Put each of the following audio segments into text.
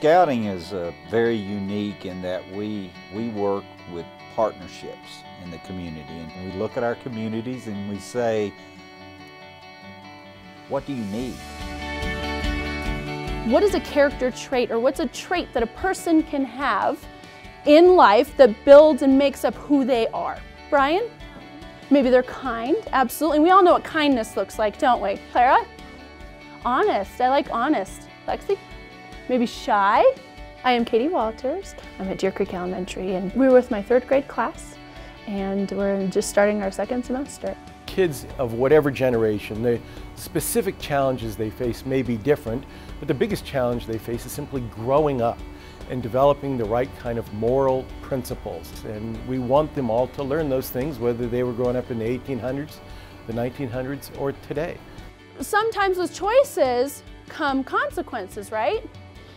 Scouting is very unique in that we work with partnerships in the community, and we look at our communities and we say, what do you need? What is a character trait, or what's a trait that a person can have in life that builds and makes up who they are? Brian? Maybe they're kind, absolutely. And we all know what kindness looks like, don't we? Clara? Honest, I like honest. Lexi? Maybe shy? I am Katie Walters. I'm at Deer Creek Elementary, and we were with my 3rd grade class, and we're just starting our 2nd semester. Kids of whatever generation, the specific challenges they face may be different, but the biggest challenge they face is simply growing up and developing the right kind of moral principles. And we want them all to learn those things, whether they were growing up in the 1800s, the 1900s, or today. Sometimes with choices come consequences, right?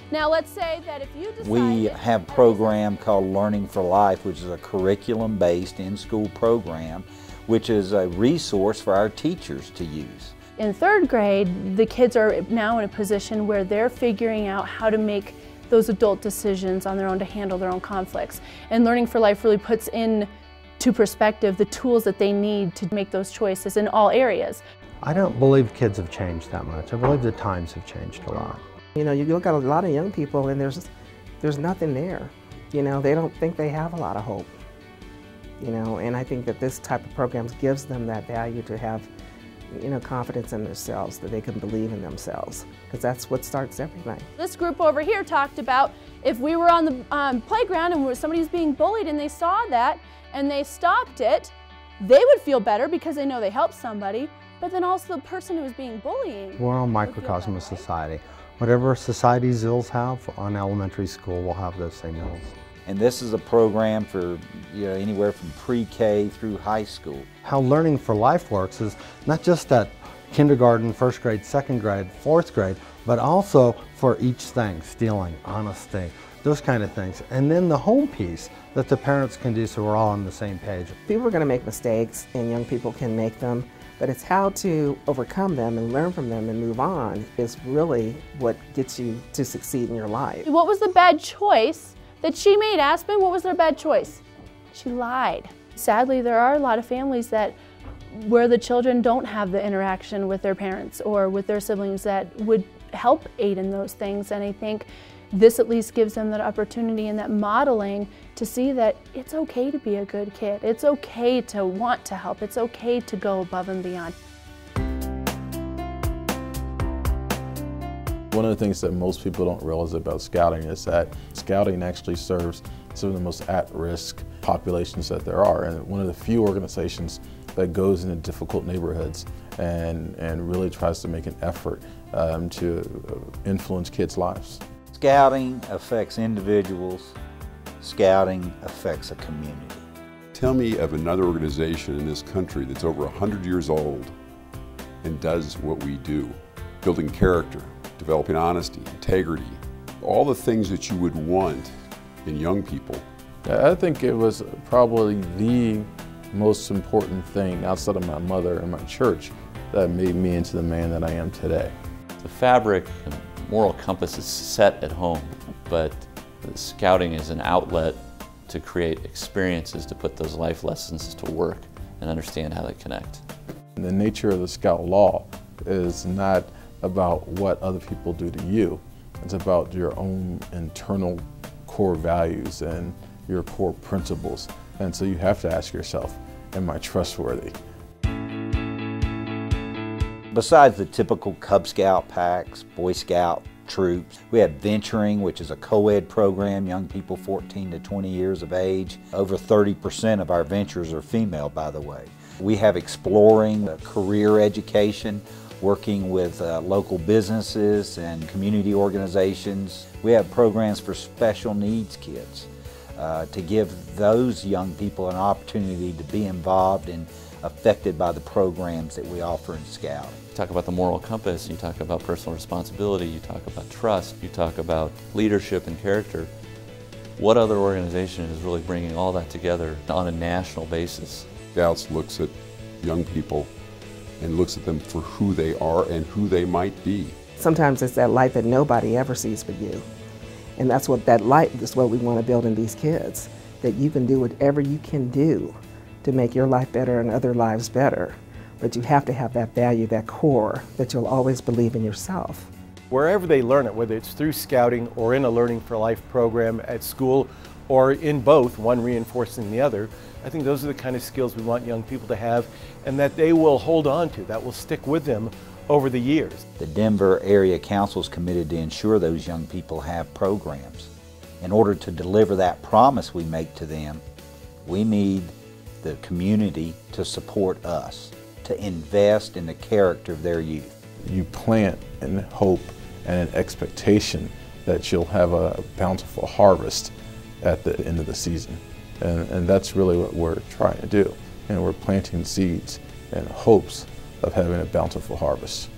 Now let's say that if you decide... We have a program called Learning for Life, which is a curriculum-based in-school program, which is a resource for our teachers to use. In 3rd grade, the kids are now in a position where they're figuring out how to make those adult decisions on their own to handle their own conflicts. And Learning for Life really puts into perspective the tools that they need to make those choices in all areas. I don't believe kids have changed that much. I believe the times have changed a lot. You know, you look at a lot of young people and there's nothing there. You know, they don't think they have a lot of hope. You know, and I think that this type of programs gives them that value to have, you know, confidence in themselves, that they can believe in themselves, because that's what starts everything. This group over here talked about if we were on the playground and somebody's being bullied and they saw that and they stopped it, they would feel better because they know they helped somebody, but then also the person who was being bullied. We're a microcosm of society. Whatever society's ills have, on elementary school we'll have those same ills. And this is a program for anywhere from pre-K through high school. How Learning for Life works is not just at kindergarten, 1st grade, 2nd grade, 4th grade, but also for each thing, stealing, honesty, those kind of things. And then the home piece that the parents can do so we're all on the same page. People are going to make mistakes, and young people can make them, but it's how to overcome them and learn from them and move on is really what gets you to succeed in your life. What was the bad choice that she made? Aspen, what was their bad choice? She lied. Sadly, there are a lot of families where the children don't have the interaction with their parents or with their siblings that would help aid in those things, and I think this at least gives them that opportunity and that modeling to see that it's okay to be a good kid. It's okay to want to help. It's okay to go above and beyond. One of the things that most people don't realize about Scouting is that Scouting actually serves some of the most at-risk populations that there are, and one of the few organizations that goes into difficult neighborhoods and really tries to make an effort to influence kids' lives. Scouting affects individuals. Scouting affects a community. Tell me of another organization in this country that's over 100 years old and does what we do, building character, developing honesty, integrity, all the things that you would want in young people. I think it was probably the most important thing outside of my mother and my church that made me into the man that I am today. The fabric and moral compass is set at home, but Scouting is an outlet to create experiences to put those life lessons to work and understand how they connect. And the nature of the Scout law is not about what other people do to you. It's about your own internal core values and your core principles. And so you have to ask yourself, am I trustworthy? Besides the typical Cub Scout packs, Boy Scout troops, we have Venturing, which is a co-ed program, young people 14 to 20 years of age. Over 30% of our ventures are female, by the way. We have Exploring, career education, working with local businesses and community organizations. We have programs for special needs kids to give those young people an opportunity to be involved and affected by the programs that we offer in Scouting. You talk about the moral compass, you talk about personal responsibility, you talk about trust, you talk about leadership and character. What other organization is really bringing all that together on a national basis? Scouts looks at young people and looks at them for who they are and who they might be. Sometimes it's that light that nobody ever sees but you. And that's what that light is what we want to build in these kids, that you can do whatever you can do to make your life better and other lives better. But you have to have that value, that core, that you'll always believe in yourself. Wherever they learn it, whether it's through scouting or in a Learning for Life program at school, or in both, one reinforcing the other, I think those are the kind of skills we want young people to have and that they will hold on to, that will stick with them over the years. The Denver Area Council is committed to ensure those young people have programs. In order to deliver that promise we make to them, we need the community to support us, to invest in the character of their youth. You plant in hope and an expectation that you'll have a bountiful harvest at the end of the season. And that's really what we're trying to do. And we're planting seeds in hopes of having a bountiful harvest.